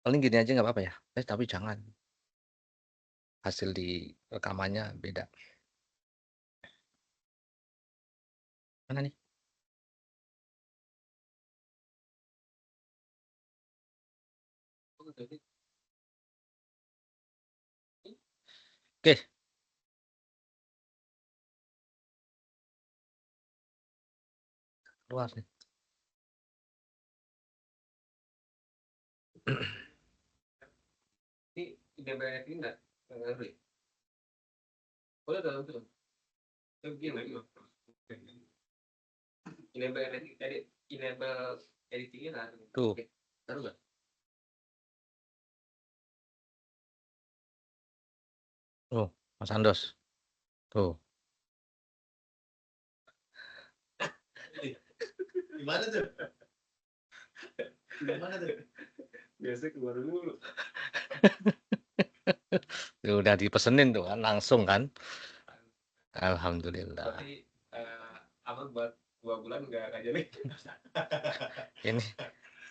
Paling gini aja nggak apa-apa ya? Tapi jangan, hasil di rekamannya beda. Mana nih? Oke, keluar nih. Ini DBRT enggak ngaruh ya? Udah tuh. Itu gini. Enable editingnya nggak ada. Tuh, Oke. Taruh nggak? tuh, Mas Andos. Tuh. Gimana tuh? Gimana tuh? Biasa keluar dulu. Udah dipesenin tuh kan, langsung kan. Alhamdulillah. Tapi abang buat 2 bulan nggak jadi. Ini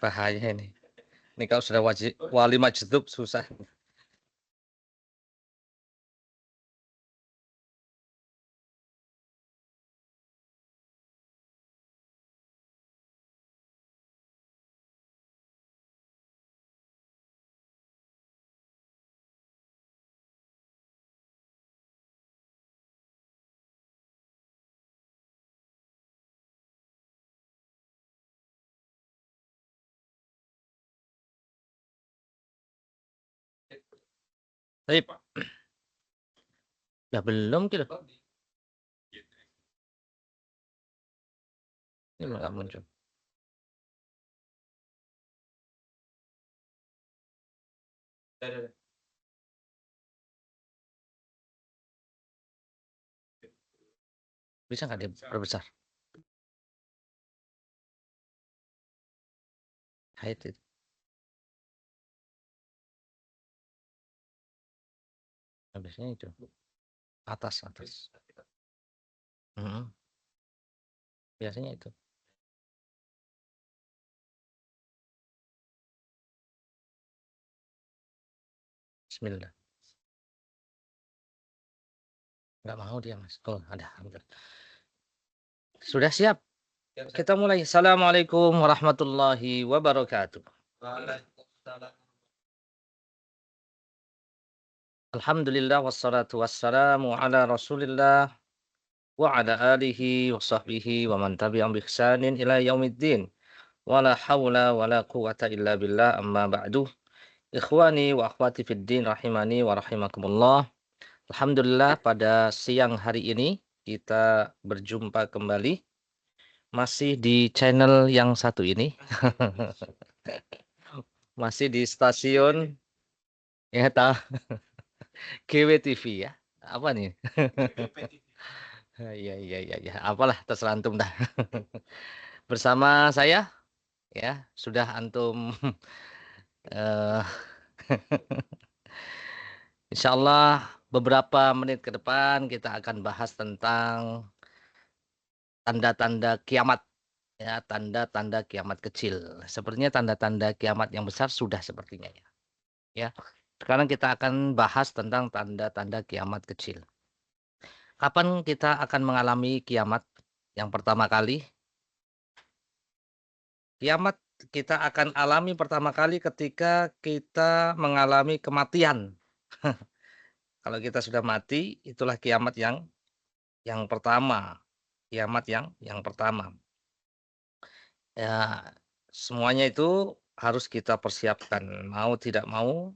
bahaya ini. Ini kalau sudah wali majdub susah. Tapi ya belum gitu. Ini nggak muncul. Ada. Bisa nggak diperbesar? Height itu. Habisnya itu. Atas. Biasanya itu. Bismillah. Nggak mau dia, Mas. Oh, ada. Sudah siap? Kita mulai. Assalamualaikum warahmatullahi wabarakatuh. Waalaikumsalam. Alhamdulillah wassalatu wassalamu ala Rasulillah wa ala alihi wa sahbihi wa man tabi'ahum bi ihsanin ila yaumiddin. Wala haula wala quwata illa billah, amma ba'du. Ikhwani wa akhwati fid din rahimani wa rahimakumullah. Alhamdulillah pada siang hari ini kita berjumpa kembali masih di channel yang satu ini. Masih di stasiun ya GW TV ya. Apa nih? Iya. Apalah terserah antum dah. Bersama saya ya, sudah antum eh insyaallah beberapa menit ke depan kita akan bahas tentang tanda-tanda kiamat ya, tanda-tanda kiamat kecil. Sepertinya tanda-tanda kiamat yang besar sudah sepertinya ya. Ya. Sekarang kita akan bahas tentang tanda-tanda kiamat kecil. Kapan kita akan mengalami kiamat yang pertama kali? Kiamat kita akan alami pertama kali ketika kita mengalami kematian. Kalau kita sudah mati, itulah kiamat yang pertama. Kiamat yang pertama. Ya, semuanya itu harus kita persiapkan. Mau tidak mau,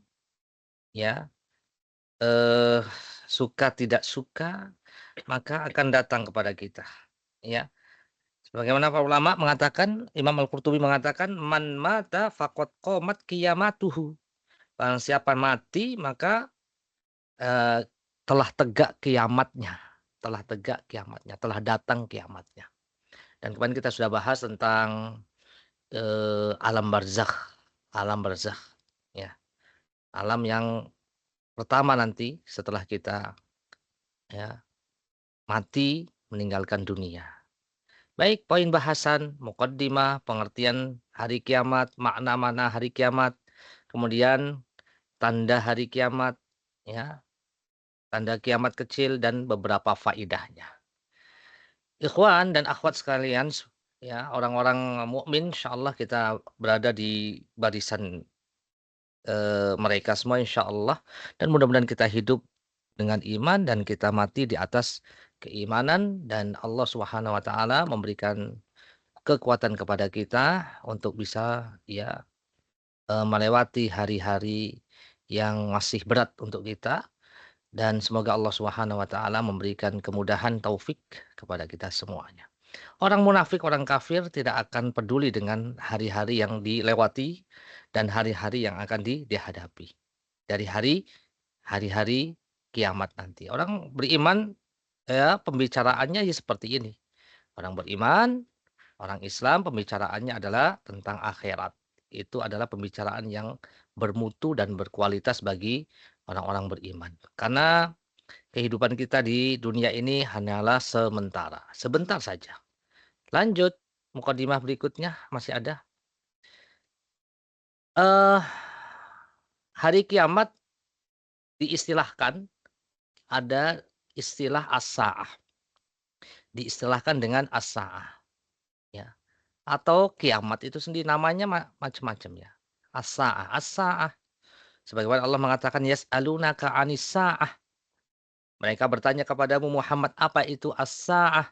ya, eh, suka tidak suka, maka akan datang kepada kita. Ya, sebagaimana para ulama mengatakan, Imam Al-Qurtubi mengatakan, man mata faqad qomat qiyamatuhu. Barang siapa mati, maka eh, telah tegak kiamatnya, telah datang kiamatnya. Dan kemarin kita sudah bahas tentang alam barzakh, ya, alam yang pertama nanti setelah kita ya mati meninggalkan dunia. Baik, poin bahasan muqaddimah, pengertian hari kiamat, makna-makna hari kiamat. kemudian tanda hari kiamat, ya, tanda kiamat kecil dan beberapa faidahnya. Ikhwan dan akhwat sekalian, ya, orang-orang mukmin insyaallah kita berada di barisan mereka semua insyaallah, dan mudah-mudahan kita hidup dengan iman dan kita mati di atas keimanan, dan Allah Subhanahu wa taala memberikan kekuatan kepada kita untuk bisa, ya, melewati hari-hari yang masih berat untuk kita, dan semoga Allah Subhanahu wa taala memberikan kemudahan taufik kepada kita semuanya. Orang munafik, orang kafir tidak akan peduli dengan hari-hari yang dilewati dan hari-hari yang akan dihadapi. Dari hari-hari kiamat nanti. Orang beriman, ya, pembicaraannya ya seperti ini. Orang beriman, orang Islam pembicaraannya adalah tentang akhirat. Itu adalah pembicaraan yang bermutu dan berkualitas bagi orang-orang beriman. Karena kehidupan kita di dunia ini hanyalah sementara, sebentar saja. Lanjut, mukadimah berikutnya masih ada. Eh, Hari kiamat diistilahkan, ada istilah as-sa'ah. Diistilahkan dengan as-sa'ah, ya. Atau kiamat itu sendiri namanya macam-macam, ya. As-sa'ah, as-sa'ah. Sebagaimana Allah mengatakan yas'alunaka 'anis sa'ah. Mereka bertanya kepadamu Muhammad, apa itu as-sa'ah?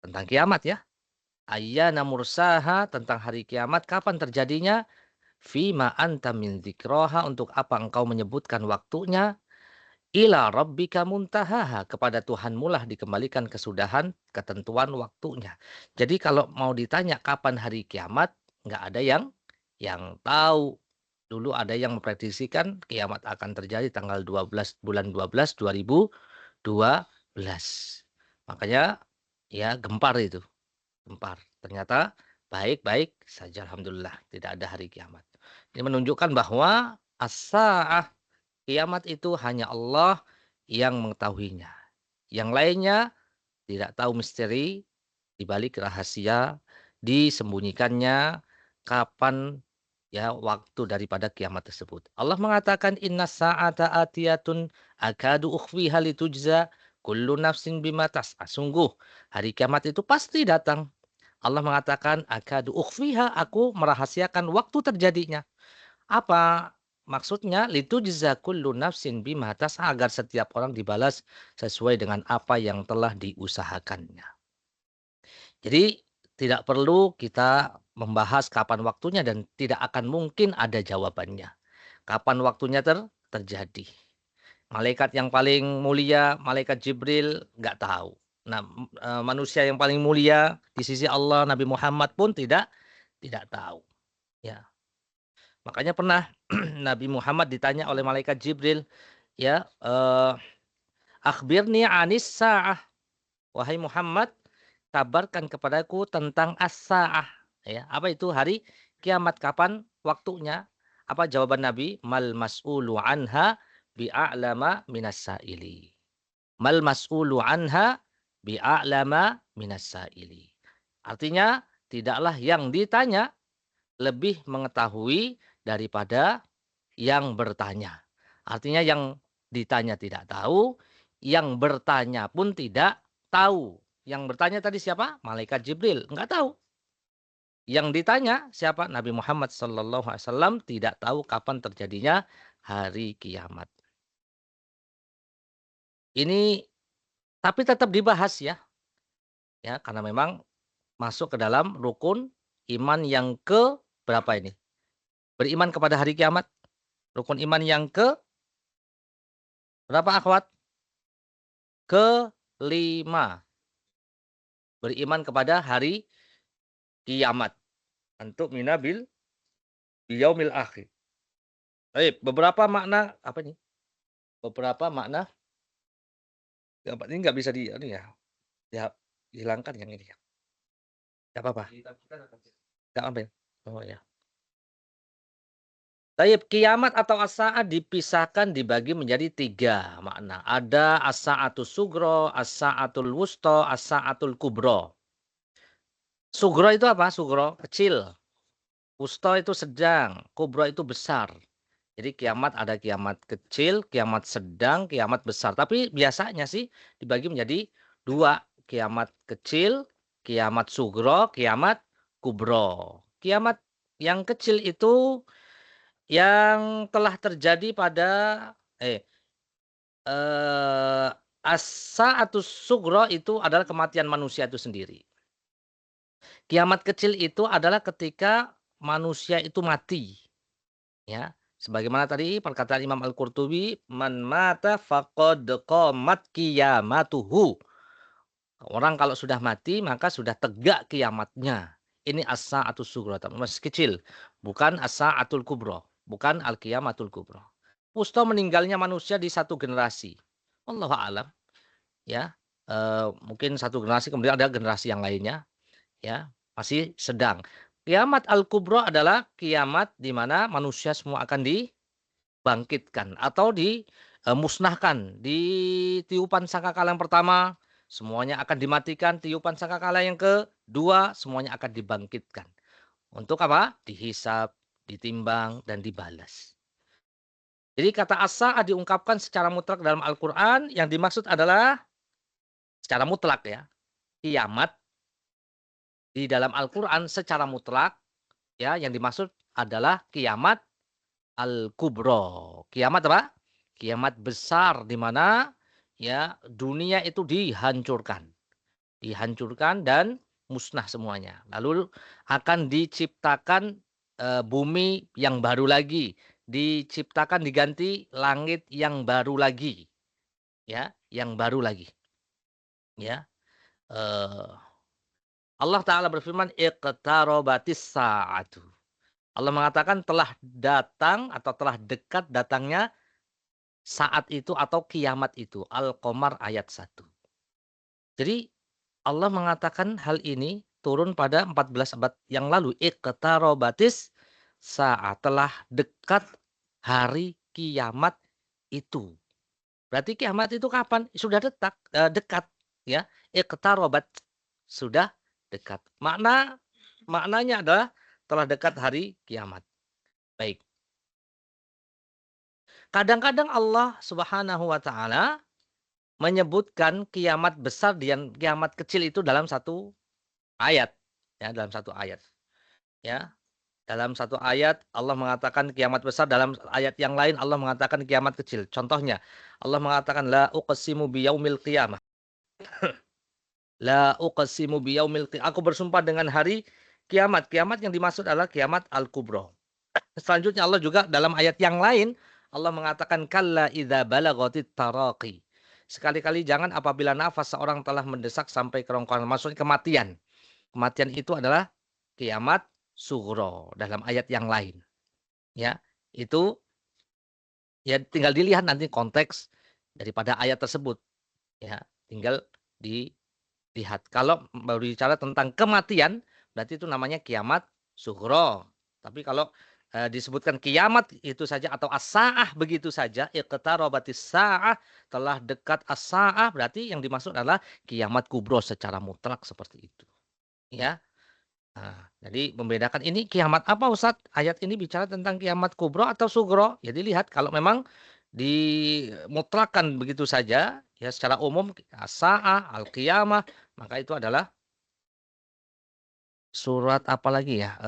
Tentang kiamat, ya. Ayyana mursaha, tentang hari kiamat, kapan terjadinya? Fima anta min dzikraha, untuk apa engkau menyebutkan waktunya? Ila rabbika muntahaha, kepada Tuhanmu lah dikembalikan kesudahan ketentuan waktunya. Jadi kalau mau ditanya kapan hari kiamat, nggak ada yang tahu. Dulu ada yang memprediksikan kiamat akan terjadi tanggal 12 bulan 12 2012. Makanya ya gempar itu. Gempar. Ternyata baik-baik saja, alhamdulillah, tidak ada hari kiamat. Ini menunjukkan bahwa as-sa'ah, kiamat itu hanya Allah yang mengetahuinya. Yang lainnya tidak tahu misteri di balik rahasia disembunyikannya kapan, ya, waktu daripada kiamat tersebut. Allah mengatakan inna sa'ata atiyatun akadu ukhfiha litujza kullu nafsin bima tas'a. Sungguh hari kiamat itu pasti datang. Allah mengatakan akadu ukhfiha, aku merahasiakan waktu terjadinya. Apa maksudnya? Litujza kullu nafsin bima tas'a, agar setiap orang dibalas sesuai dengan apa yang telah diusahakannya. Jadi tidak perlu kita membahas kapan waktunya dan tidak akan mungkin ada jawabannya. Kapan waktunya terjadi. Malaikat yang paling mulia, malaikat Jibril, nggak tahu. Nah, manusia yang paling mulia di sisi Allah, Nabi Muhammad pun tidak tahu. Ya, makanya pernah Nabi Muhammad ditanya oleh malaikat Jibril, ya, akhbirni anis sa'ah. Wahai Muhammad, kabarkan kepadaku tentang as-sa'ah. Ya, apa itu hari kiamat, kapan waktunya? Apa jawaban Nabi? Mal mas'ulu anha bi'a'lama minas sa'ili. Mal mas'ulu anha bi'a'lama minas sa'ili. Artinya, tidaklah yang ditanya lebih mengetahui daripada yang bertanya. Artinya yang ditanya tidak tahu, yang bertanya pun tidak tahu. Yang bertanya tadi siapa? Malaikat Jibril, enggak tahu. Yang ditanya siapa? Nabi Muhammad SAW tidak tahu kapan terjadinya hari kiamat. Ini tapi tetap dibahas, ya. Ya, karena memang masuk ke dalam rukun iman yang ke berapa ini? Beriman kepada hari kiamat. Rukun iman yang ke berapa, akhwat? Kelima. Beriman kepada hari kiamat. Untuk minabil biyaumil akhir. Baik, beberapa makna apa nih? Beberapa makna ini nggak bisa ini ya. Ya, dihilangkan yang ini ya. Enggak apa-apa. Enggak ambil. Oh ya. Taib, kiamat atau as-sa'ah dipisahkan, dibagi menjadi 3 makna. Ada as-sa'atus sugro, as-sa'atul wusto, as-sa'atul kubro. Sugro itu apa? Sugro kecil. Wusto itu sedang, kubro itu besar. Jadi kiamat ada kiamat kecil, kiamat sedang, kiamat besar. Tapi biasanya sih dibagi menjadi dua. Kiamat kecil, kiamat sugro, kiamat kubro. Kiamat yang kecil itu yang telah terjadi pada eh eh as-sa'atus sugro itu adalah kematian manusia itu sendiri. Kiamat kecil itu adalah ketika manusia itu mati. Ya, sebagaimana tadi perkataan Imam Al-Qurtubi, "Man mata faqad qamat qiyamatuhu." Orang kalau sudah mati maka sudah tegak kiamatnya. Ini as-sa'atus sughra, masih kecil, bukan as-sa'atul kubra, bukan al-qiyamatul kubra. Pusto meninggalnya manusia di satu generasi. Wallahu a'lam, ya. Mungkin satu generasi kemudian ada generasi yang lainnya, ya, masih sedang. Kiamat al-kubra adalah kiamat di mana manusia semua akan bangkitkan atau dimusnahkan. Di tiupan sangkakala yang pertama, semuanya akan dimatikan. Tiupan sangkakala yang kedua, semuanya akan dibangkitkan. Untuk apa? Dihisab, ditimbang, dan dibalas. Jadi kata as-sa'ah diungkapkan secara mutlak dalam Al-Quran. Yang dimaksud adalah secara mutlak ya. Kiamat di dalam Al-Quran secara mutlak, ya, yang dimaksud adalah kiamat al-kubro. Kiamat apa? Kiamat besar di mana ya dunia itu dihancurkan. Dihancurkan dan musnah semuanya. Lalu akan diciptakan bumi yang baru lagi, diciptakan diganti langit yang baru lagi. Ya, yang baru lagi. Ya. Allah taala berfirman iqtarabatis sa'atu. Allah mengatakan telah datang atau telah dekat datangnya saat itu atau kiamat itu. Al-Qamar ayat 1. Jadi Allah mengatakan hal ini turun pada 14 abad yang lalu. Iqtarobatis saat telah dekat hari kiamat itu. Berarti kiamat itu kapan? Sudah dekat, ya. Iqtarobat sudah dekat. Maknanya adalah telah dekat hari kiamat. Baik. Kadang-kadang Allah Subhanahu wa taala menyebutkan kiamat besar dan kiamat kecil itu dalam satu ayat, ya, dalam satu ayat, ya. Dalam satu ayat Allah mengatakan kiamat besar, dalam ayat yang lain Allah mengatakan kiamat kecil. Contohnya, Allah mengatakan la uqsimu biyaumil qiyamah. La uqsimu biyaumil qiyamah. Aku bersumpah dengan hari kiamat. Kiamat yang dimaksud adalah kiamat al-kubra. Selanjutnya Allah juga dalam ayat yang lain Allah mengatakan kalla idza balagatit taraqi. Sekali-kali jangan apabila nafas seorang telah mendesak sampai kerongkongan. Maksudnya kematian. Kematian itu adalah kiamat sughra dalam ayat yang lain. Ya, itu ya tinggal dilihat nanti konteks daripada ayat tersebut. Ya, tinggal dilihat. Kalau berbicara tentang kematian, berarti itu namanya kiamat sughra. Tapi kalau disebutkan kiamat itu saja atau as-sa'ah begitu saja, iqtarabatis sa'ah, telah dekat as-sa'ah, berarti yang dimaksud adalah kiamat kubro secara mutlak seperti itu. Ya. Nah, jadi membedakan ini kiamat apa Ustaz? Ayat ini bicara tentang kiamat kubro atau sugro? Jadi lihat kalau memang dimutlakan begitu saja ya secara umum as-sa'ah, al-qiyamah, maka itu adalah surat apa lagi ya?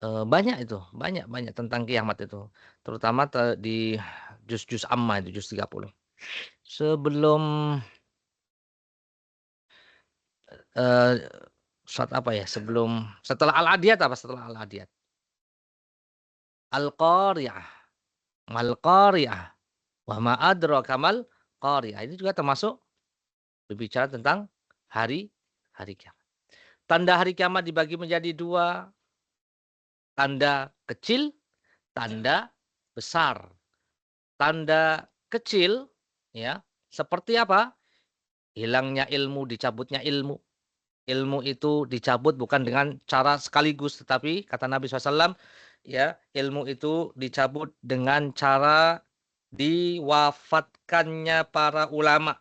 Banyak itu, banyak tentang kiamat itu. Terutama di juz-juz amma itu, juz 30. Sebelum eh, surat apa ya? Setelah Al-Adiyat apa? Setelah Al-Adiyat. Al-Qari'ah. Mal Qari'ah. Wa ma adraka mal Qari'ah. Ini juga termasuk berbicara tentang hari kiamat. Tanda hari kiamat dibagi menjadi dua. Tanda kecil, tanda besar. Tanda kecil ya, seperti apa? Hilangnya ilmu, dicabutnya ilmu. Ilmu itu dicabut bukan dengan cara sekaligus, tetapi kata Nabi SAW, ya, ilmu itu dicabut dengan cara diwafatkannya para ulama.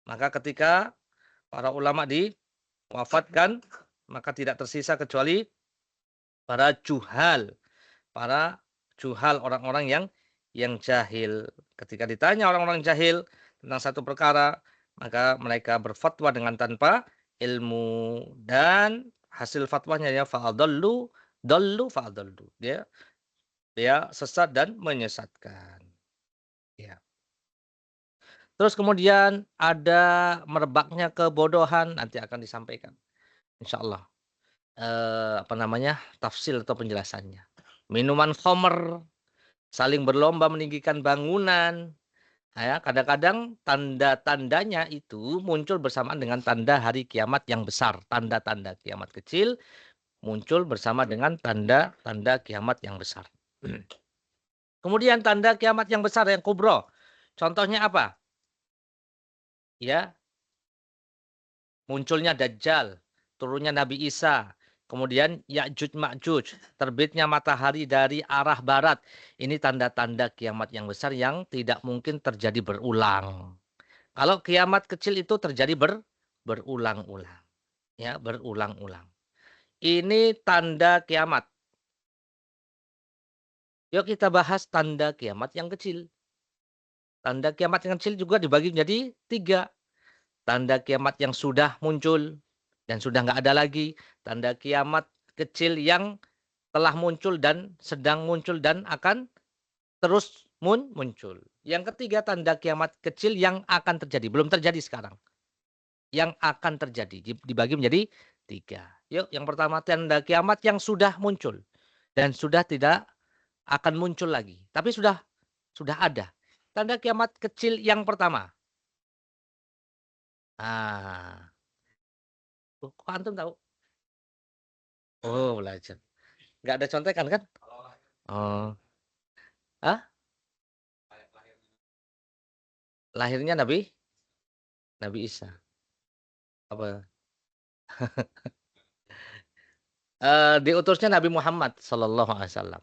Maka ketika para ulama diwafatkan, maka tidak tersisa kecuali para juhal, para juhal, orang-orang yang jahil. Ketika ditanya orang-orang jahil tentang satu perkara, maka mereka berfatwa dengan tanpa ilmu, dan hasil fatwanya ya fa'adallu fa'adallu. Dia sesat dan menyesatkan. Ya. Terus kemudian ada merebaknya kebodohan, nanti akan disampaikan insyaallah tafsir atau penjelasannya. Minuman khamr, saling berlomba meninggikan bangunan. Ya, kadang-kadang tanda-tandanya itu muncul bersamaan dengan tanda hari kiamat yang besar. Tanda-tanda kiamat kecil muncul bersama dengan tanda-tanda kiamat yang besar. Kemudian tanda kiamat yang besar yang kubro. Contohnya apa? Ya, munculnya Dajjal, turunnya Nabi Isa, kemudian Ya'juj Ma'juj, terbitnya matahari dari arah barat. Ini tanda-tanda kiamat yang besar yang tidak mungkin terjadi berulang. Kalau kiamat kecil itu terjadi berulang-ulang. Ya, berulang-ulang. Ini tanda kiamat. Yuk kita bahas tanda kiamat yang kecil. Tanda kiamat yang kecil juga dibagi menjadi 3. Tanda kiamat yang sudah muncul dan sudah nggak ada lagi. Tanda kiamat kecil yang telah muncul dan sedang muncul dan akan terus muncul. Yang ketiga, tanda kiamat kecil yang akan terjadi. Belum terjadi sekarang. Yang akan terjadi. Dibagi menjadi 3. Yuk, yang pertama tanda kiamat yang sudah muncul. Dan sudah tidak akan muncul lagi. Tapi sudah ada. Tanda kiamat kecil yang pertama. Ah, kok antum tahu? Oh, belajar. Nggak ada contekan kan? Oh. Hah? Lahirnya Nabi Isa. Apa? Diutusnya Nabi Muhammad Sallallahu Alaihi Wasallam.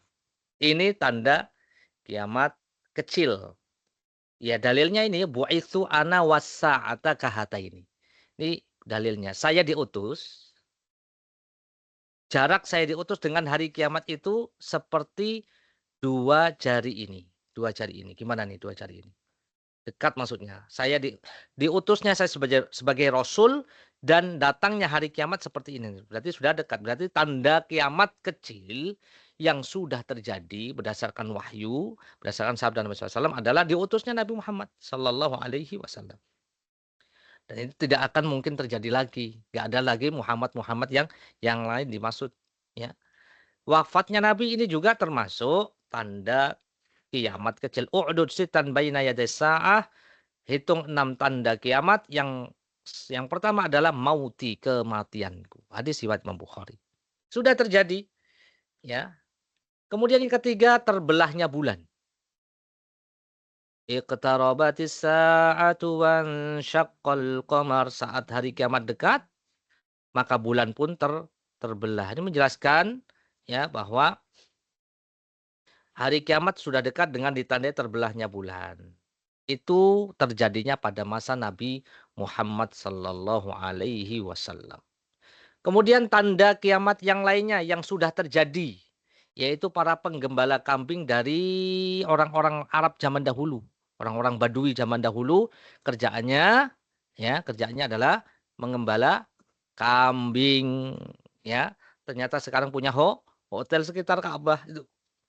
Ini tanda kiamat kecil. Ya, dalilnya ini bu'itsu ana wasa'ata kahata ini. Ini dalilnya. Saya diutus. Jarak saya diutus dengan hari kiamat itu seperti 2 jari ini. 2 jari ini. Gimana nih 2 jari ini? Dekat maksudnya. Saya diutusnya saya sebagai rasul dan datangnya hari kiamat seperti ini. Berarti sudah dekat. Berarti tanda kiamat kecil yang sudah terjadi berdasarkan wahyu, berdasarkan sabda Nabi SAW adalah diutusnya Nabi Muhammad Sallallahu Alaihi Wasallam. Dan itu tidak akan mungkin terjadi lagi. Gak ada lagi Muhammad yang lain dimaksud. Ya. Wafatnya Nabi ini juga termasuk tanda kiamat kecil. U'dud sitan baina yaday sa'ah. Hitung 6 tanda kiamat yang pertama adalah mauti, kematianku. Hadis riwayat Imam Bukhari. Sudah terjadi, ya. Kemudian yang ketiga terbelahnya bulan. Iqtarabatis sa'atu wan syaqqal qamar, saat hari kiamat dekat, maka bulan pun terbelah. Ini menjelaskan ya bahwa hari kiamat sudah dekat dengan ditandai terbelahnya bulan. Itu terjadinya pada masa Nabi Muhammad Sallallahu Alaihi Wasallam. Kemudian tanda kiamat yang lainnya yang sudah terjadi, yaitu para penggembala kambing dari orang-orang Arab zaman dahulu, orang-orang Badui zaman dahulu, kerjaannya adalah mengembala kambing, ya. Ternyata sekarang punya hotel sekitar Ka'bah itu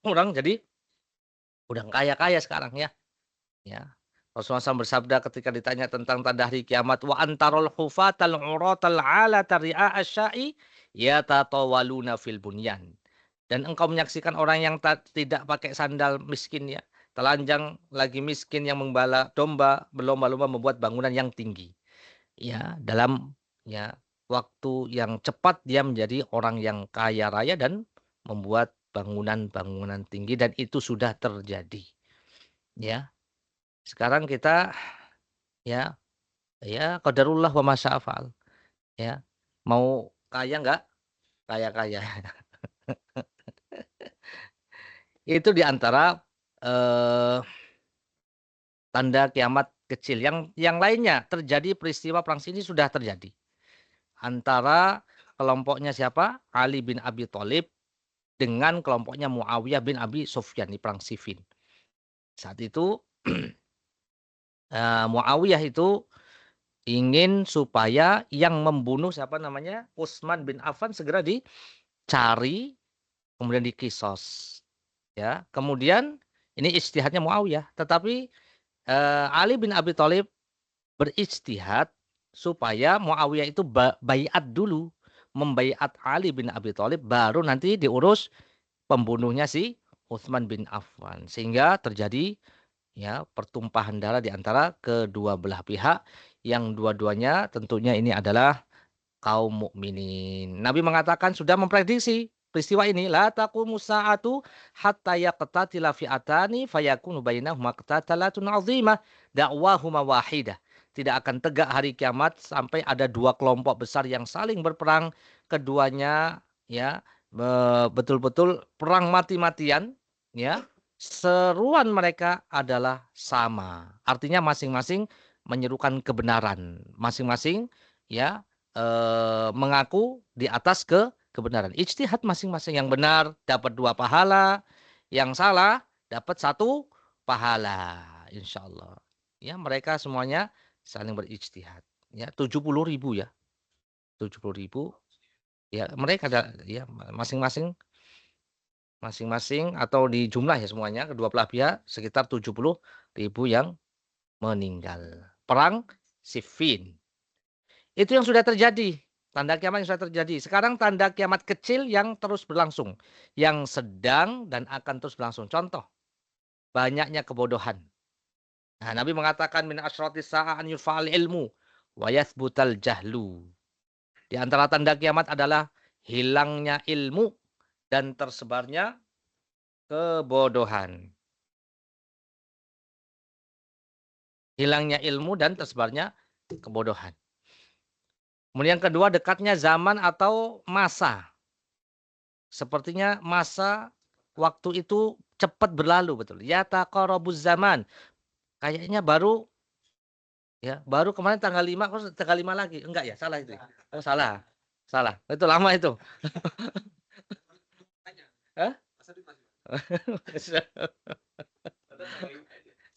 orang jadi udah kaya-kaya sekarang ya. Ya. Rasulullah SAW bersabda ketika ditanya tentang tanda hari kiamat, wa antarul hufatal uratal ala tari'a asyai yatatawaluna fil bunyan. Dan engkau menyaksikan orang yang tidak pakai sandal miskin ya, telanjang lagi miskin yang mengembala domba, berlomba-lomba membuat bangunan yang tinggi. Ya, dalam ya waktu yang cepat dia menjadi orang yang kaya raya dan membuat bangunan-bangunan tinggi, dan itu sudah terjadi. Ya. Sekarang kita ya qadarullah wa masya'afal. Ya. Mau kaya enggak? Kaya-kaya. Itu di antara tanda kiamat kecil. Yang lainnya terjadi peristiwa perang sini sudah terjadi. Antara kelompoknya siapa? Ali bin Abi Thalib dengan kelompoknya Muawiyah bin Abi Sufyan di perang Siffin. Saat itu Muawiyah itu ingin supaya yang membunuh siapa namanya Utsman bin Affan segera dicari, kemudian dikisos. Ya, kemudian ini ijtihadnya Muawiyah, tetapi Ali bin Abi Thalib berijtihad supaya Muawiyah itu baiat dulu, membaiat Ali bin Abi Thalib, baru nanti diurus pembunuhnya si Utsman bin Affan, sehingga terjadi ya pertumpahan darah di antara kedua belah pihak yang dua-duanya tentunya ini adalah kaum mukminin. Nabi mengatakan sudah memprediksi peristiwa ini, la taqumu sa'atu hatta yaqtatila fi'atani fayakunu bainahuma qatatalatun 'azimah da'wahuma wahidah. Tidak akan tegak hari kiamat sampai ada dua kelompok besar yang saling berperang, keduanya ya betul-betul perang mati-matian, ya. Seruan mereka adalah sama. Artinya masing-masing menyerukan kebenaran, masing-masing ya mengaku di atas kebenaran. Ijtihad masing-masing, yang benar dapat 2 pahala, yang salah dapat 1 pahala, insya Allah. Ya, mereka semuanya saling berijtihad. Ya, 70.000 ya, 70.000. Ya, mereka ada ya masing-masing atau di jumlah ya semuanya kedua belah pihak sekitar 70.000 yang meninggal. Perang Siffin. Itu yang sudah terjadi. Tanda kiamat yang sudah terjadi. Sekarang tanda kiamat kecil yang terus berlangsung. Yang sedang dan akan terus berlangsung. Contoh, banyaknya kebodohan. Nah, Nabi mengatakan min asyratis sa'an yurfa'al ilmu wa yathbutal jahlu. Di antara tanda kiamat adalah hilangnya ilmu dan tersebarnya kebodohan. Hilangnya ilmu dan tersebarnya kebodohan. Kemudian yang kedua, dekatnya zaman atau masa. Sepertinya masa waktu itu cepat berlalu, betul. Ya taqarrabuz zaman. Kayaknya baru kemarin tanggal 5, kok tanggal 5 lagi. Enggak ya, salah itu. Oh, salah. Salah. Itu lama itu. Hah?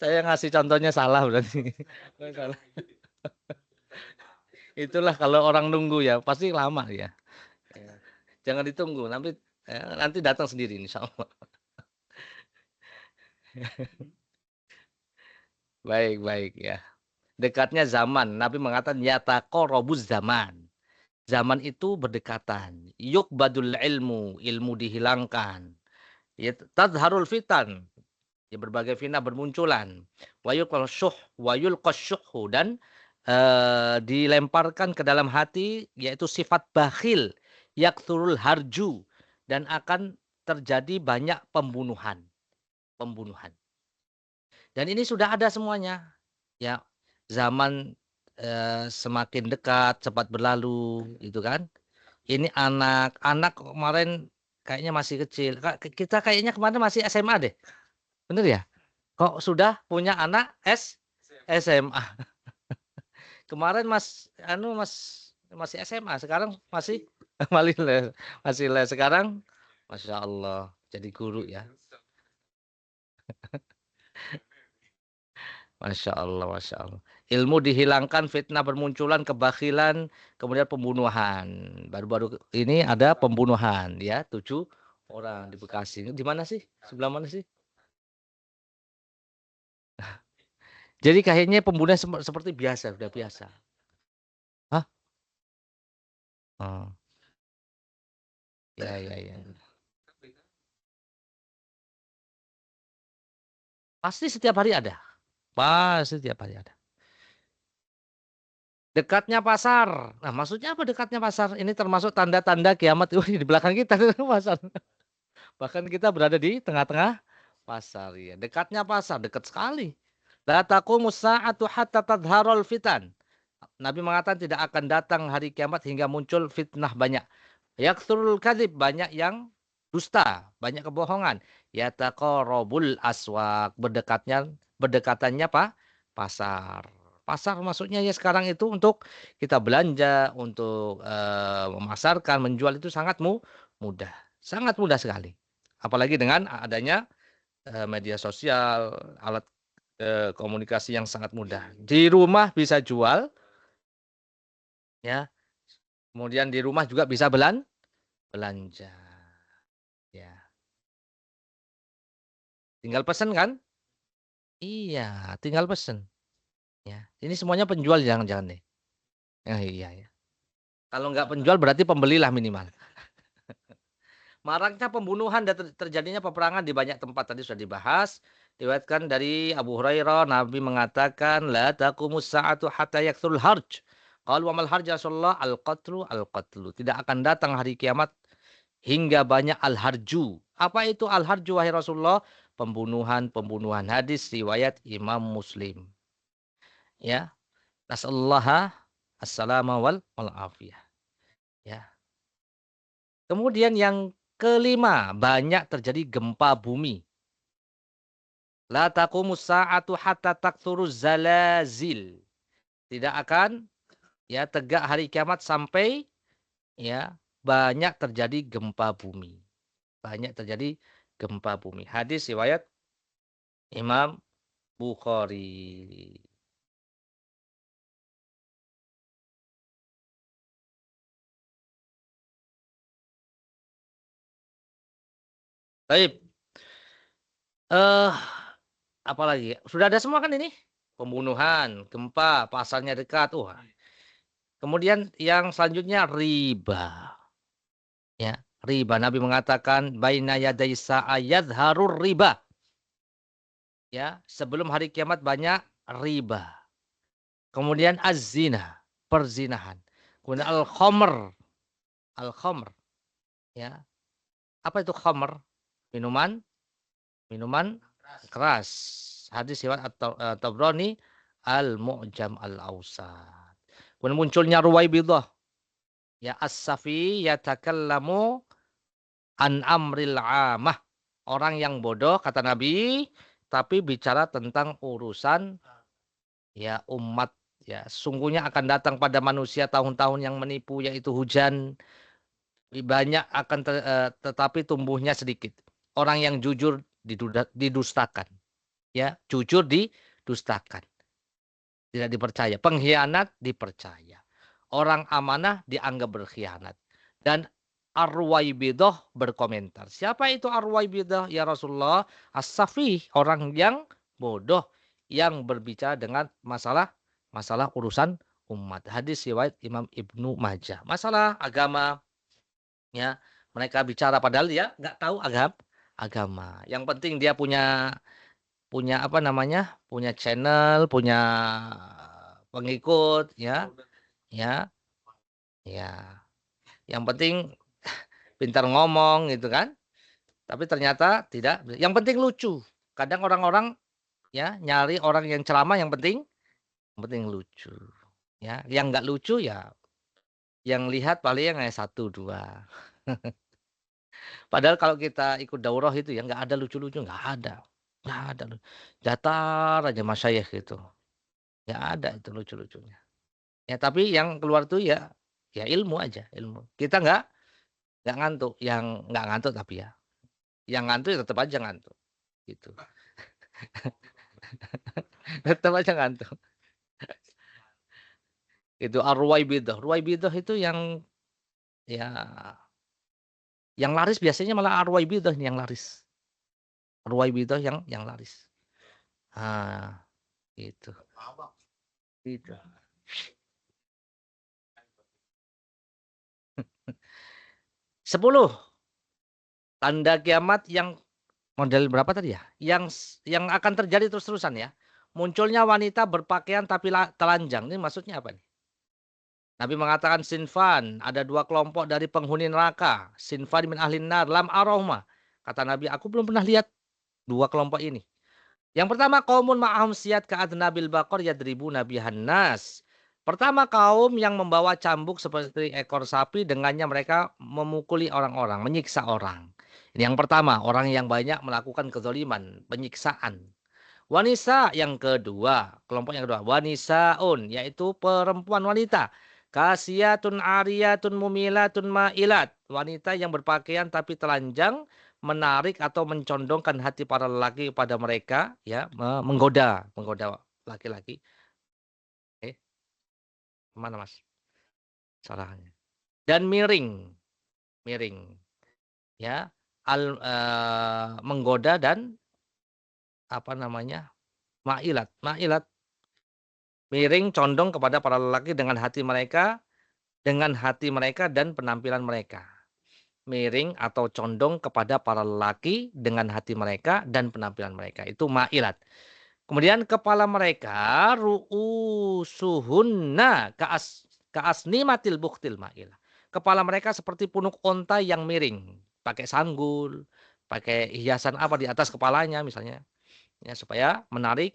Saya ngasih contohnya salah berarti. Salah. Itulah kalau orang nunggu ya, pasti lama ya. Jangan ditunggu, nanti datang sendiri insyaallah. Baik ya. Dekatnya zaman. Nabi mengatakan yataqarrabuz zaman. Zaman itu berdekatan. Yuqbadul ilmu dihilangkan. Ya, tadharul fitan. Ya, berbagai fitnah bermunculan. Wa yulqas syuhhu, dan dilemparkan ke dalam hati yaitu sifat bakhil, yakthurul harju, dan akan terjadi banyak pembunuhan. Dan ini sudah ada semuanya. Ya, zaman semakin dekat, cepat berlalu, gitu kan. Ini anak kemarin kayaknya masih kecil. Kita kayaknya kemarin masih SMA deh. Bener ya? Kok sudah punya anak SMA? Kemarin masih SMA, sekarang masih masih les. Sekarang Masya Allah jadi guru ya. Masya Allah. Ilmu dihilangkan, fitnah bermunculan, kebakhilan, kemudian pembunuhan. Baru-baru ini ada pembunuhan ya, 7 orang di Bekasi. Di mana sih? Sebelah mana sih? Jadi kayaknya pembunuhan seperti biasa, sudah biasa. Hah? Oh, ya. Pasti setiap hari ada. Pasti setiap hari ada. Dekatnya pasar. Nah, maksudnya apa dekatnya pasar? Ini termasuk tanda-tanda kiamat. Di belakang kita itu pasar. Bahkan kita berada di tengah-tengah pasar ya. Dekatnya pasar, dekat sekali. La taqumus sa'atu hatta tadharul fitan. Nabi mengatakan tidak akan datang hari kiamat hingga muncul fitnah banyak. Yakthurul kadzib, banyak yang dusta, banyak kebohongan. Yataqarrabul aswaq, berdekatannya apa? Pasar. Pasar maksudnya ya sekarang itu untuk kita belanja, untuk memasarkan, menjual itu sangat mudah. Sangat mudah sekali. Apalagi dengan adanya media sosial, alat komunikasi yang sangat mudah. Di rumah bisa jual, ya. Kemudian di rumah juga bisa belanja, ya. Tinggal pesen kan? Iya, tinggal pesen. Ya, ini semuanya penjual jangan-jangan deh. Iya ya. Kalau nggak penjual berarti pembelilah minimal. Maraknya pembunuhan dan terjadinya peperangan di banyak tempat tadi sudah dibahas. Diriwayatkan dari Abu Hurairah, Nabi mengatakan, la taqumus sa'atu hatta yakthurul harj. Qalu wa mal harj ya Rasulullah? Al-qatlu al-qatlu. Tidak akan datang hari kiamat hingga banyak al-harju. Apa itu al-harju wahai Rasulullah? Pembunuhan. Hadis riwayat Imam Muslim. Ya. Nasallaha as-salama wal afiyah. Ya. Kemudian yang kelima, banyak terjadi gempa bumi. La taqumus sa'atu hatta takthuruz zalazil. Tidak akan ya tegak hari kiamat sampai ya banyak terjadi gempa bumi. Banyak terjadi gempa bumi. Hadis riwayat Imam Bukhari. Baik. Apalagi? Sudah ada semua kan ini? Pembunuhan, gempa, pasarnya dekat. Kemudian yang selanjutnya riba. Ya, riba. Nabi mengatakan baina yaday sa'ayad harur riba. Ya, sebelum hari kiamat banyak riba. Kemudian az-zina, perzinahan. Kemudian al-khamr, ya. Apa itu khamr? Minuman keras. Hadis riwayat At-Tabrani Al-Mu'jam Al-Awsat. Kemudian munculnya Ruwaibidah. Ya as-safi yatakallamu an amril amah. Orang yang bodoh kata Nabi, tapi bicara tentang urusan ya umat. Ya, sungguhnya akan datang pada manusia tahun-tahun yang menipu, yaitu hujan banyak akan tetapi tumbuhnya sedikit. Orang yang jujur didustakan. Ya, jujur didustakan. Tidak dipercaya. Pengkhianat dipercaya. Orang amanah dianggap berkhianat. Dan Ar-Ruwaibidah berkomentar. Siapa itu Ar-Ruwaibidah? Ya Rasulullah, As-Safih, orang yang bodoh yang berbicara dengan masalah urusan umat. Hadis riwayat Imam Ibnu Majah. Masalah agama, ya, mereka bicara padahal dia nggak tahu agama. Yang penting dia punya apa namanya? Punya channel, punya pengikut, ya. Ya, ya. Yang penting pintar ngomong gitu kan. Tapi ternyata tidak. Yang penting lucu. Kadang orang-orang ya nyari orang yang ceramah yang penting lucu. Ya, yang nggak lucu ya yang lihat paling yang satu dua. Padahal kalau kita ikut daurah itu ya nggak ada lucu-lucu, nggak ada. Nggak ada. Datar aja masyayikh gitu. Nggak ada itu lucu-lucunya. Ya tapi yang keluar tuh ya ilmu aja, ilmu. Kita nggak ngantuk, yang nggak ngantuk tapi ya. Yang ngantuk ya tetap aja ngantuk. Gitu. Tetap aja ngantuk. Itu Ar-Ruwaibidah. Ruwaibidah itu yang ya yang laris biasanya malah Ar-Ruwaibidah yang laris. Ruwaibidah yang laris. Ah, itu. Itu. 10 tanda kiamat yang model berapa tadi ya? Yang akan terjadi terus-terusan ya. Munculnya wanita berpakaian tapi telanjang. Ini maksudnya apa nih? Nabi mengatakan sinfan, ada 2 kelompok dari penghuni neraka. Sinfan min ahlin nar lam arahuma. Kata Nabi, aku belum pernah lihat 2 kelompok ini. Yang pertama qaumun ma'ahum siyat ka'adnabil baqar yadribu nabihan nas. Pertama kaum yang membawa cambuk seperti ekor sapi, dengannya mereka memukuli orang-orang, menyiksa orang. Ini yang pertama, orang yang banyak melakukan kezaliman, penyiksaan. Wanisa yang kedua, kelompok yang kedua, wanisaun, yaitu perempuan wanita. Kasiyatun ariyatun mumilatun ma'ilat. Wanita yang berpakaian tapi telanjang, menarik atau mencondongkan hati para lelaki kepada mereka, ya, menggoda laki-laki. Mana Mas? Salahnya. Dan miring, ya, menggoda dan apa namanya? Ma'ilat, miring, condong kepada para lelaki dengan hati mereka dan penampilan mereka. Miring atau condong kepada para lelaki dengan hati mereka dan penampilan mereka. Itu ma'ilat. Kemudian kepala mereka ru'usuhunna ka'asnimatil buktil ma'ilah. Kepala mereka seperti punuk onta yang miring. Pakai sanggul, pakai hiasan apa di atas kepalanya misalnya. Ya, supaya menarik,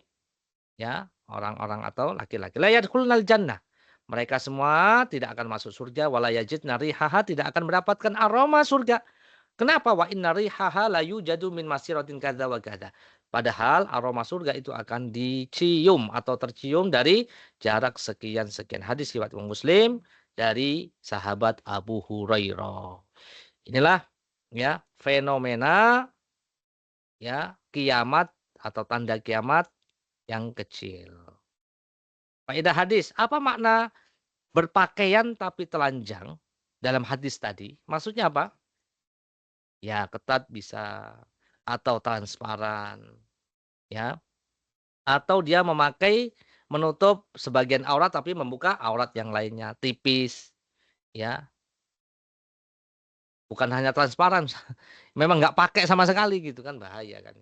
ya, orang-orang atau laki-laki. La yadkhulunal jannah. Mereka semua tidak akan masuk surga. Wala yajidna rihaha, tidak akan mendapatkan aroma surga. Kenapa? Wa inna rihaha la yujadu min masiratin kadza wa kadza. Padahal aroma surga itu akan dicium atau tercium dari jarak sekian-sekian. Hadis riwayat Muslim dari sahabat Abu Hurairah. Inilah, ya, fenomena, ya, kiamat atau tanda kiamat yang kecil. Faedah hadis, apa makna berpakaian tapi telanjang dalam hadis tadi? Maksudnya apa? Ya, ketat bisa, atau transparan, ya, atau dia memakai menutup sebagian aurat tapi membuka aurat yang lainnya, tipis, ya, bukan hanya transparan, memang nggak pakai sama sekali gitu kan, bahaya kan.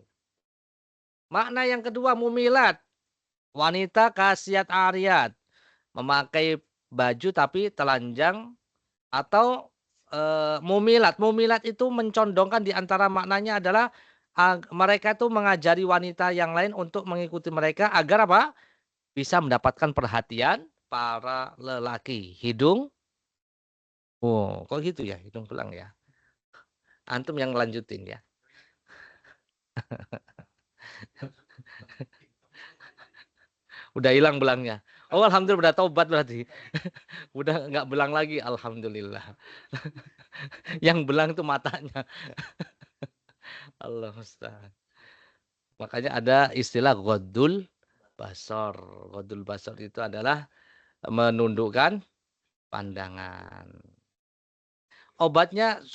Makna yang kedua, mumilat, wanita kasiat ariyat, memakai baju tapi telanjang atau mumilat. Mumilat itu mencondongkan di antara maknanya adalah mereka itu mengajari wanita yang lain untuk mengikuti mereka agar apa? Bisa mendapatkan perhatian para lelaki. Hidung, oh, kok gitu ya? Hidung belang ya. Antum yang lanjutin ya. Udah hilang belangnya. Oh, alhamdulillah udah taubat berarti. Udah nggak belang lagi, alhamdulillah. Yang belang itu matanya. Allah Ustaz. Makanya ada istilah ghaddul basar. Ghaddul basar itu adalah menundukkan pandangan. Obatnya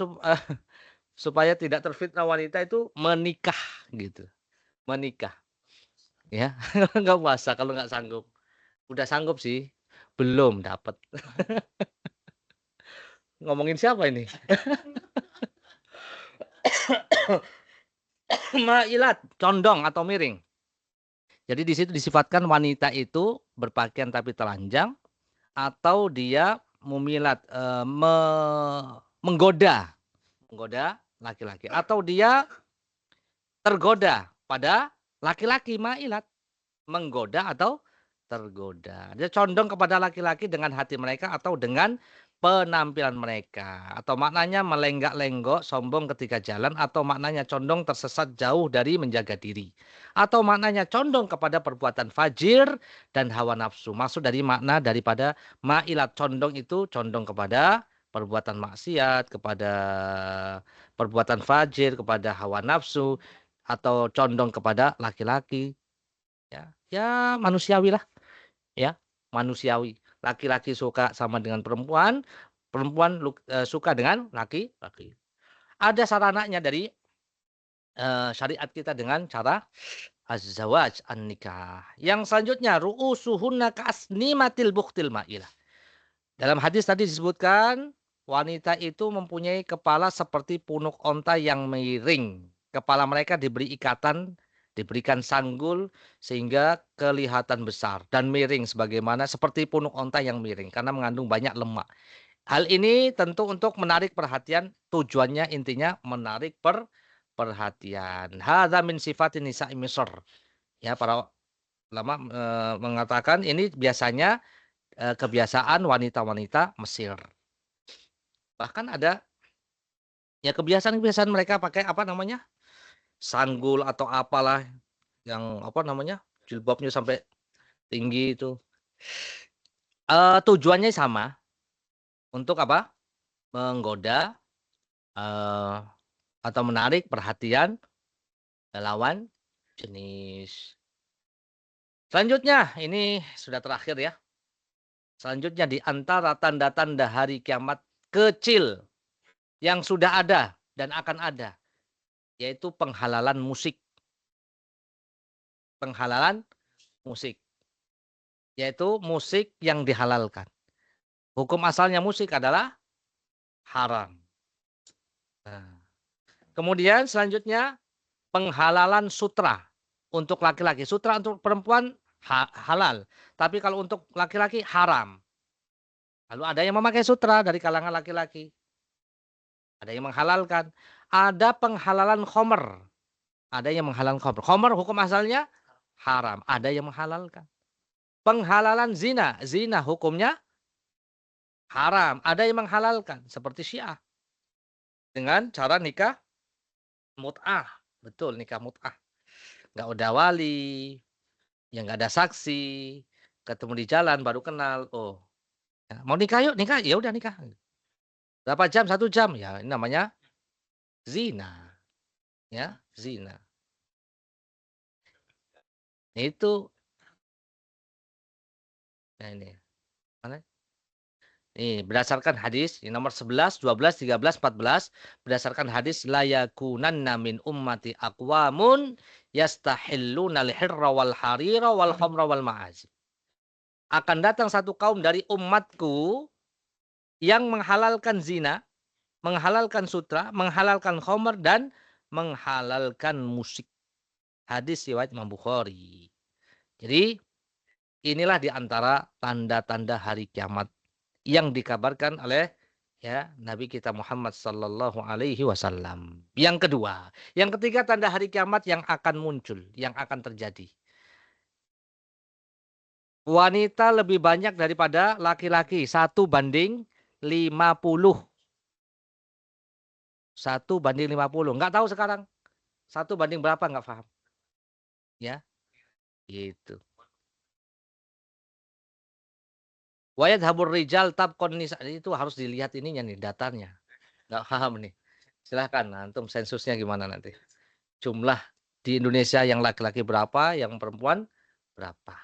supaya tidak terfitnah wanita itu menikah gitu. Menikah, ya. Enggak puasa kalau nggak sanggup. Udah sanggup sih, belum dapat. Ngomongin siapa ini? Mailat, condong atau miring. Jadi di situ disifatkan wanita itu berpakaian tapi telanjang atau dia mumilat, menggoda laki-laki, atau dia tergoda pada laki-laki, mailat, menggoda atau tergoda. Dia condong kepada laki-laki dengan hati mereka atau dengan penampilan mereka. Atau maknanya melenggak-lenggok, sombong ketika jalan, atau maknanya condong tersesat jauh dari menjaga diri. Atau maknanya condong kepada perbuatan fajir dan hawa nafsu. Maksud dari makna daripada mailat, condong itu condong kepada perbuatan maksiat, kepada perbuatan fajir, kepada hawa nafsu, atau condong kepada laki-laki. Ya, ya manusiawi lah, ya, manusiawi. Laki-laki suka sama dengan perempuan, perempuan suka dengan laki-laki. Ada sarananya dari syariat kita dengan cara az-zawaj, an-nikah. Yang selanjutnya, ru'usuhunna ka'asnimatil buktil ma'ilah. Dalam hadis tadi disebutkan wanita itu mempunyai kepala seperti punuk onta yang miring. Kepala mereka diberi ikatan, diberikan sanggul sehingga kelihatan besar dan miring sebagaimana seperti punuk onta yang miring karena mengandung banyak lemak. Hal ini tentu untuk menarik perhatian, tujuannya intinya menarik perhatian. Hadza min sifatin nisa'i Misr. Ya, para ulama mengatakan ini biasanya kebiasaan wanita-wanita Mesir. Bahkan ada ya kebiasaan-kebiasaan mereka pakai apa namanya? Sanggul atau apalah yang apa namanya? Jilbabnya sampai tinggi itu. Tujuannya sama. untuk apa? Menggoda atau menarik perhatian lawan jenis. Selanjutnya, ini sudah terakhir ya. Selanjutnya di antara tanda-tanda hari kiamat kecil yang sudah ada dan akan ada, yaitu penghalalan musik. Penghalalan musik, yaitu musik yang dihalalkan. Hukum asalnya musik adalah haram. Nah, kemudian selanjutnya penghalalan sutra untuk laki-laki. Sutra untuk perempuan halal, tapi kalau untuk laki-laki haram. Lalu ada yang memakai sutra dari kalangan laki-laki. Ada yang menghalalkan. Ada penghalalan khomer. Ada yang menghalalkan khomer. Khomer hukum asalnya haram. Ada yang menghalalkan. Penghalalan zina. Zina hukumnya haram. Ada yang menghalalkan. Seperti Syiah. Dengan cara nikah mut'ah. Betul, nikah mut'ah. Nggak ada wali. Yang nggak ada saksi. Ketemu di jalan baru kenal. Oh, ya, mau nikah yuk, nikah. Ya udah nikah. Berapa jam? 1 jam. Ya, ini namanya zina. Ya, zina. Itu. Nah ini. Mana? Nih, berdasarkan hadis ini nomor 11, 12, 13, 14, berdasarkan hadis la yakunanna min ummati aqwamun yastahilluna al-hirra wal harira wal khamra wal ma'azib. Akan datang satu kaum dari umatku yang menghalalkan zina, menghalalkan sutra, menghalalkan khamr dan menghalalkan musik. Hadis riwayat Imam Bukhari. Jadi inilah di antara tanda-tanda hari kiamat yang dikabarkan oleh ya Nabi kita Muhammad sallallahu alaihi wasallam. Yang kedua, yang ketiga tanda hari kiamat yang akan muncul, yang akan terjadi. Wanita lebih banyak daripada laki-laki, 1:50. 1:50. Nggak tahu sekarang 1 banding berapa, nggak paham. Ya, gitu. Wayat habur rijal tabkon nisa, itu harus dilihat ininya nih datanya. Nggak paham nih. Silahkan antum sensusnya gimana nanti. Jumlah di Indonesia yang laki-laki berapa, yang perempuan berapa.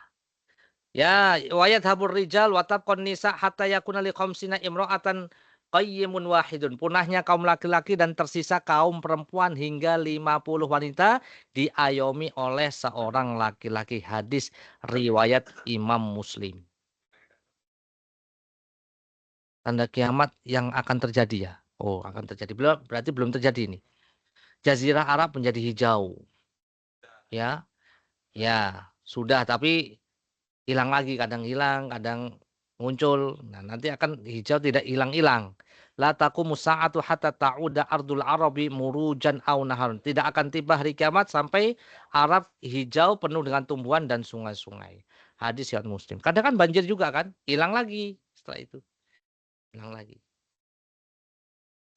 Ya, wayat habur rijal watabkon nisa hatta yakuna li khamsina imra'atan qayyimun wahidun. Punahnya kaum laki-laki dan tersisa kaum perempuan hingga 50 wanita diayomi oleh seorang laki-laki. Hadis riwayat Imam Muslim. Tanda kiamat yang akan terjadi ya. Oh, akan terjadi. Berarti belum terjadi ini. Jazirah Arab menjadi hijau. Ya, ya, sudah tapi hilang lagi, kadang hilang, kadang muncul. Nah, nanti akan hijau tidak hilang-hilang. La taqumu sa'atu hatta ta'uda ardul arabi murujan aw naharun. Tidak akan tiba hari kiamat sampai Arab hijau penuh dengan tumbuhan dan sungai-sungai. Hadis riwayat Muslim. Kadang kan banjir juga kan, hilang lagi setelah itu. Hilang lagi.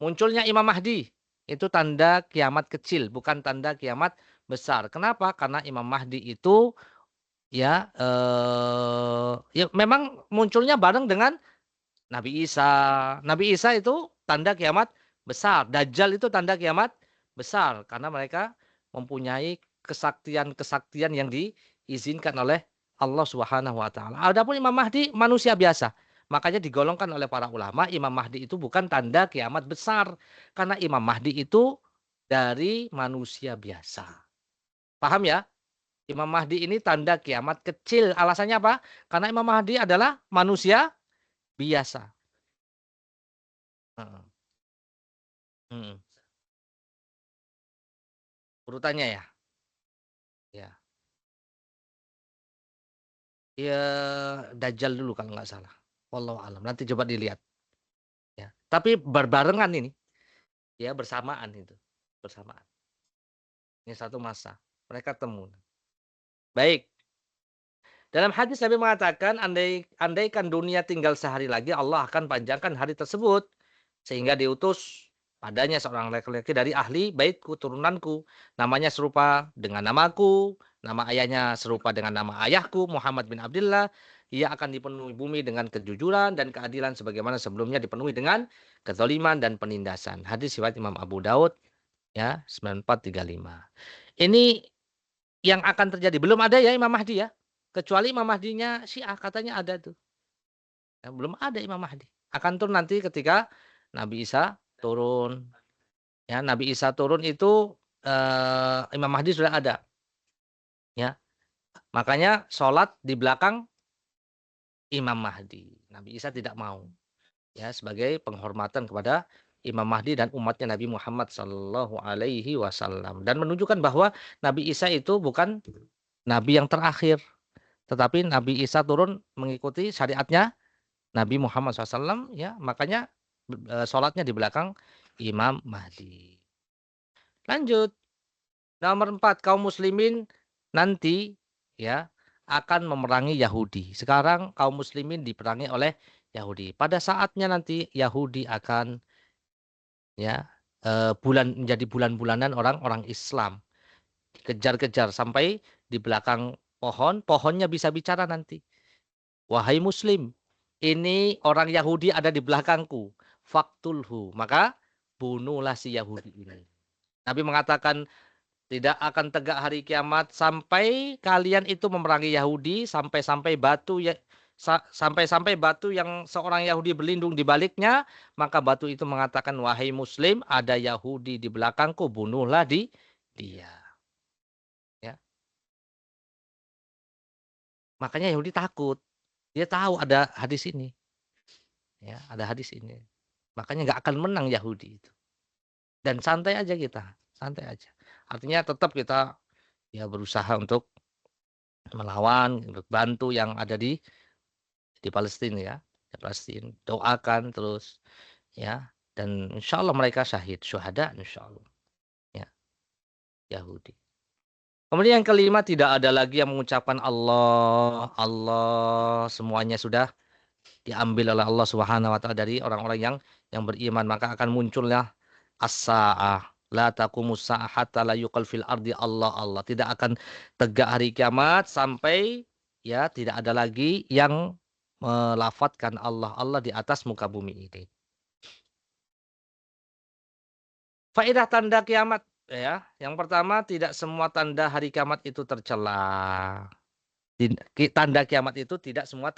Munculnya Imam Mahdi itu tanda kiamat kecil, bukan tanda kiamat besar. Kenapa? Karena Imam Mahdi itu ya, ya memang munculnya bareng dengan Nabi Isa. Nabi Isa itu tanda kiamat besar. Dajjal itu tanda kiamat besar karena mereka mempunyai kesaktian-kesaktian yang diizinkan oleh Allah Subhanahu wa taala. Adapun Imam Mahdi manusia biasa. Makanya digolongkan oleh para ulama Imam Mahdi itu bukan tanda kiamat besar karena Imam Mahdi itu dari manusia biasa. Paham ya? Imam Mahdi ini tanda kiamat kecil. Alasannya apa? Karena Imam Mahdi adalah manusia biasa. Heeh. Mm. Urutannya ya. Ya. Ya Dajjal dulu kalau nggak salah. Wallahu alam. Nanti coba dilihat. Ya. Tapi berbarengan ini. Ya bersamaan itu. Bersamaan. Ini satu masa. Mereka temu. Baik. Dalam hadis Nabi mengatakan andaikan dunia tinggal sehari lagi Allah akan panjangkan hari tersebut. Sehingga diutus padanya seorang laki-laki dari ahli baitku, turunanku. Namanya serupa dengan namaku. nama ayahnya serupa dengan nama ayahku, Muhammad bin Abdullah. Ia akan dipenuhi bumi dengan kejujuran dan keadilan sebagaimana sebelumnya dipenuhi dengan kezaliman dan penindasan. Hadis riwayat Imam Abu Daud ya 9435. Ini yang akan terjadi. Belum ada ya Imam Mahdi ya. Kecuali Imam Mahdinya Syiah katanya ada tuh. Ya, belum ada Imam Mahdi. Akan turun nanti ketika Nabi Isa turun. Ya, Nabi Isa turun itu Imam Mahdi sudah ada. Ya, makanya sholat di belakang Imam Mahdi. Nabi Isa tidak mau. Ya, sebagai penghormatan kepada Imam Mahdi dan umatnya Nabi Muhammad Sallallahu Alaihi Wasallam dan menunjukkan bahwa Nabi Isa itu bukan Nabi yang terakhir, tetapi Nabi Isa turun mengikuti syariatnya Nabi Muhammad SAW, ya makanya sholatnya di belakang Imam Mahdi. Lanjut, nomor 4, kaum muslimin nanti ya akan memerangi Yahudi. Sekarang kaum muslimin diperangi oleh Yahudi. Pada saatnya nanti Yahudi akan ya menjadi bulan-bulanan orang-orang Islam. Kejar-kejar sampai di belakang pohon, pohonnya bisa bicara nanti. Wahai muslim, ini orang Yahudi ada di belakangku. Faktulhu. Maka bunuhlah si Yahudi ini. Nabi mengatakan tidak akan tegak hari kiamat sampai kalian itu memerangi Yahudi sampai-sampai batu ya sampai-sampai batu yang seorang Yahudi berlindung di baliknya, maka batu itu mengatakan wahai muslim, ada Yahudi di belakangku, bunuhlah dia. Ya. Makanya Yahudi takut. Dia tahu ada hadis ini. Ya, ada hadis ini. Makanya nggak akan menang Yahudi itu. Dan santai aja kita, santai aja. Artinya tetap kita ya berusaha untuk melawan, untuk bantu yang ada di Palestina ya, di Palestina. Doakan terus ya, dan insya Allah mereka syahid, syuhada insya Allah. Ya, Yahudi. Kemudian yang kelima, tidak ada lagi yang mengucapkan Allah, Allah, semuanya sudah diambil oleh Allah Subhanahu wa taala dari orang-orang yang beriman, maka akan munculnya as-saah. La taqumus saah hatta la yuqal fil ardi Allah Allah. Tidak akan tegak hari kiamat sampai ya tidak ada lagi yang melafatkan Allah Allah di atas muka bumi ini. Faedah tanda kiamat ya. Yang pertama, tidak semua tanda hari kiamat itu tercela. Tanda kiamat itu tidak semua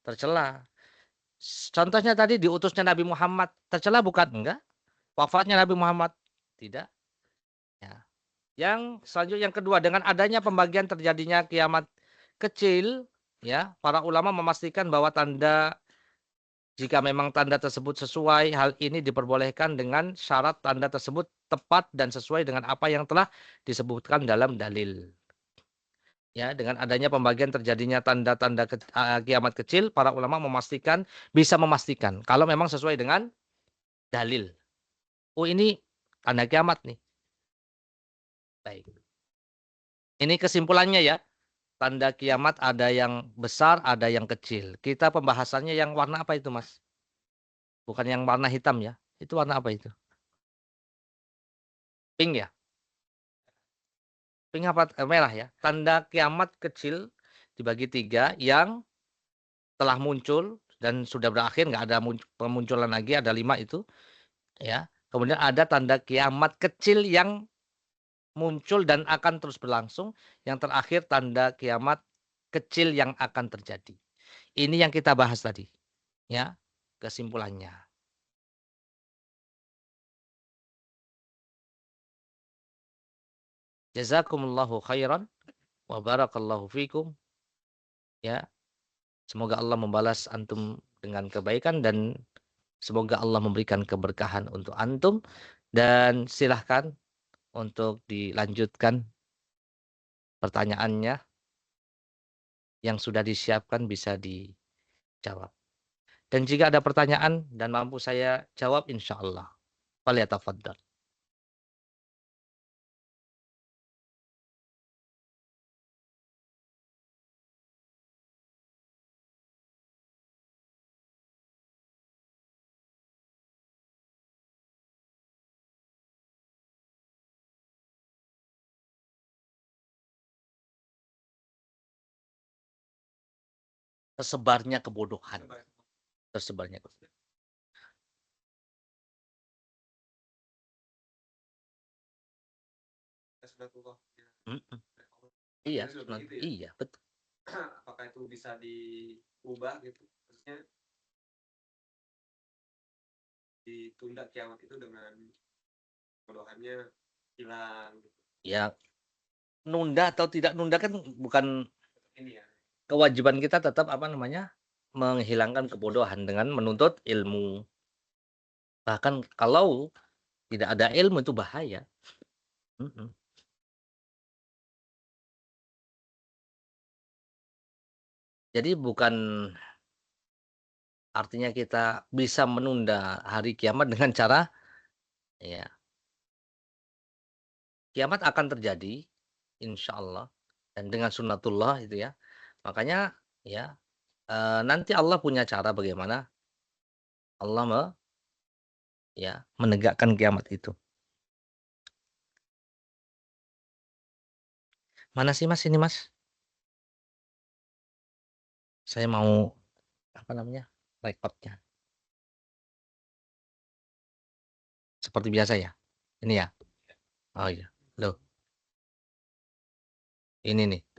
tercela. Contohnya tadi diutusnya Nabi Muhammad, tercela bukan? Enggak. Wafatnya Nabi Muhammad, tidak. Ya. Yang selanjutnya yang kedua, dengan adanya pembagian terjadinya kiamat kecil, ya, para ulama memastikan bahwa jika memang tanda tersebut sesuai, hal ini diperbolehkan dengan syarat tanda tersebut tepat dan sesuai dengan apa yang telah disebutkan dalam dalil. Ya, dengan adanya pembagian terjadinya tanda-tanda kiamat kecil, para ulama bisa memastikan kalau memang sesuai dengan dalil. Oh, ini tanda kiamat nih. Baik. Ini kesimpulannya ya. Tanda kiamat ada yang besar, ada yang kecil. Kita pembahasannya yang warna apa itu, Mas? Bukan yang warna hitam ya. Itu warna apa itu? Pink ya? Pink apa? Merah ya. Tanda kiamat kecil dibagi 3 yang telah muncul dan sudah berakhir, nggak ada pemunculan lagi, ada 5 itu. Ya. Kemudian ada tanda kiamat kecil yang muncul dan akan terus berlangsung. Yang terakhir tanda kiamat kecil yang akan terjadi. Ini yang kita bahas tadi. Ya, kesimpulannya. Jazakumullahu khairan wa barakallahu fikum. Ya, semoga Allah membalas antum dengan kebaikan dan semoga Allah memberikan keberkahan untuk antum dan silahkan untuk dilanjutkan pertanyaannya yang sudah disiapkan bisa dijawab. Dan jika ada pertanyaan dan mampu saya jawab insya Allah. Falyatafaddal. tersebarnya kebodohan. Tersebarnya kebodohan. Sunatullah. Mhm. Iya, Jadi sudah begitu ya? iya, betul. Apakah itu bisa diubah gitu? Maksudnya ditunda kiamat itu dengan kebodohannya hilang gitu. Ya, nunda atau tidak nunda kan bukan Ini ya. kewajiban kita, tetap menghilangkan kebodohan dengan menuntut ilmu. Bahkan kalau tidak ada ilmu itu bahaya. Mhm. Jadi bukan artinya kita bisa menunda hari kiamat dengan cara, ya, kiamat akan terjadi insyaallah dan dengan sunnatullah itu ya. Makanya ya, nanti Allah punya cara bagaimana Allah menegakkan kiamat itu. Mana sih Mas ini Mas? Saya mau, rekodnya. Seperti biasa ya? Ini ya? Oh iya. Loh, ini nih.